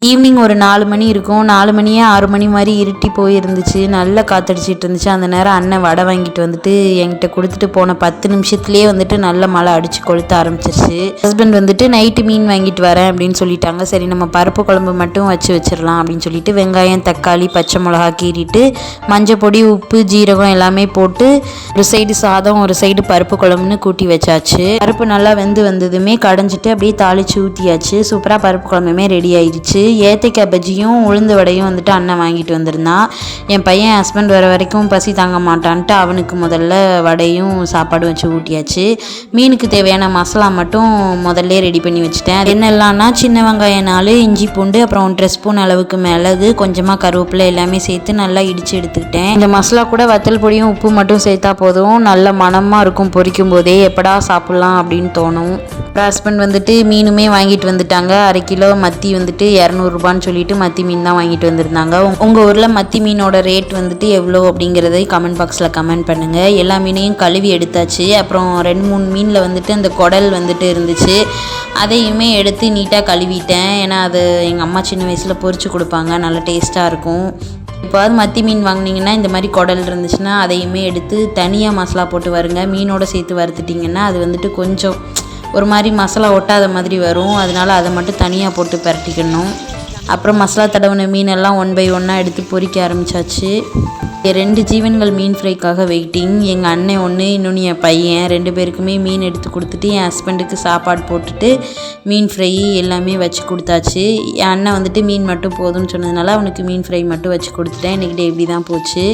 Evening ஒரு 4 மணி இருக்கும். 4 மணியே 6 மணி மாதிரி இருட்டி போயிருந்துச்சு. நல்லா காற்றடிச்சிட்டு இருந்துச்சு. அந்த நேரம் அண்ணன் வடை வாங்கிட்டு வந்துட்டு என்கிட்ட கொடுத்துட்டு போன 10 நிமிஷத்துலேயே வந்துட்டு நல்ல மழை அடித்து கொளுத்த ஆரம்பிச்சிருச்சு. ஹஸ்பண்ட் வந்துட்டு நைட்டு மீன் வாங்கிட்டு வரேன் அப்படின்னு சொல்லிட்டாங்க. சரி நம்ம பருப்பு குழம்பு மட்டும் வச்சிடலாம் அப்படின்னு சொல்லிட்டு வெங்காயம், தக்காளி, பச்சை மிளகா கீறிட்டு மஞ்சள் பொடி, உப்பு, ஜீரகம் எல்லாமே போட்டு ஒரு சைடு சாதம் ஒரு சைடு பருப்பு குழம்புன்னு கூட்டி வச்சாச்சு. பருப்பு நல்லா வெந்து வந்ததுமே கடைஞ்சிட்டு அப்படியே தாளித்து ஊற்றியாச்சு. சூப்பராக பருப்பு குழம்புமே ரெடி ஆயிடுச்சு. ஏத்தைக்காய் பஜ்ஜியும் உளுந்து வடையும் வந்துட்டு அண்ணன் வாங்கிட்டு வந்திருந்தான். என் பையன் ஹஸ்பண்ட் வர வரைக்கும் பசி தாங்க மாட்டான்ட்டு அவனுக்கு முதல்ல வடையும் சாப்பாடும் வச்சு ஊட்டியாச்சு. மீனுக்கு தேவையான மசாலா மட்டும் முதல்ல ரெடி பண்ணி வச்சுட்டேன். என்னெல்லாம்னா சின்ன வெங்காயம் 4, இஞ்சி பூண்டு, அப்புறம் 1 ஸ்பூன் அளவுக்கு மிளகு, கொஞ்சமாக கருவேப்பிலை எல்லாமே சேர்த்து நல்லா இடித்து எடுத்துக்கிட்டேன். இந்த மசாலா கூட வத்தல் பொடியும் உப்பு மட்டும் சேர்த்தா போதும், நல்ல மணமாக இருக்கும். பொரிக்கும் போதே எப்படா சாப்பிட்லாம் அப்படின்னு தோணும். ஹஸ்பண்ட் வந்துட்டு மீனுமே வாங்கிட்டு வந்துட்டாங்க. 1/2 கிலோ மத்தி வந்துட்டு 200 ரூபான்னு சொல்லிட்டு மத்தி மீன் தான் வாங்கிட்டு வந்திருந்தாங்க. உங்கள் ஊரில் மத்தி மீனோட ரேட் வந்துட்டு எவ்வளோ அப்படிங்கிறதை கமெண்ட் பாக்ஸில் கமெண்ட் பண்ணுங்கள். எல்லா மீனையும் கழுவி எடுத்தாச்சு. அப்புறம் 2-3 மீனில் வந்துட்டு அந்த குடல் வந்துட்டு இருந்துச்சு. அதையுமே எடுத்து நீட்டாக கழுவிட்டேன். ஏன்னா அது எங்கள் அம்மா சின்ன வயசில் பொரிச்சு கொடுப்பாங்க, நல்லா டேஸ்ட்டாக இருக்கும். இப்போது மத்தி மீன் வாங்கினீங்கன்னா இந்த மாதிரி குடல் இருந்துச்சுன்னா அதையுமே எடுத்து தனியாக மசாலா போட்டு வருங்க. மீனோடு சேர்த்து வறுத்துட்டிங்கன்னா அது வந்துட்டு கொஞ்சம் ஒரு மாதிரி மசாலா ஒட்டாத மாதிரி வரும். அதனால் அதை மட்டும் தனியாக போட்டு பரட்டிக்கணும். அப்புறம் மசாலா தடவின மீனெல்லாம் 1 பை 1 எடுத்து பொரிக்க ஆரம்பித்தாச்சு. 2 ஜீவன்கள் மீன் ஃப்ரைக்காக வெயிட்டிங். எங்கள் அண்ணன் 1, இன்னொன்று என் பையன் 2 பேருக்குமே மீன் எடுத்து கொடுத்துட்டு என் ஹஸ்பண்டுக்கு சாப்பாடு போட்டுட்டு மீன் ஃப்ரை எல்லாமே வச்சு கொடுத்தாச்சு. என் அண்ணன் வந்துட்டு மீன் மட்டும் போதும்னு சொன்னதுனால அவனுக்கு மீன் ஃப்ரை மட்டும் வச்சு கொடுத்துட்டேன். இன்றைக்கி டே இப்படி தான் போச்சு.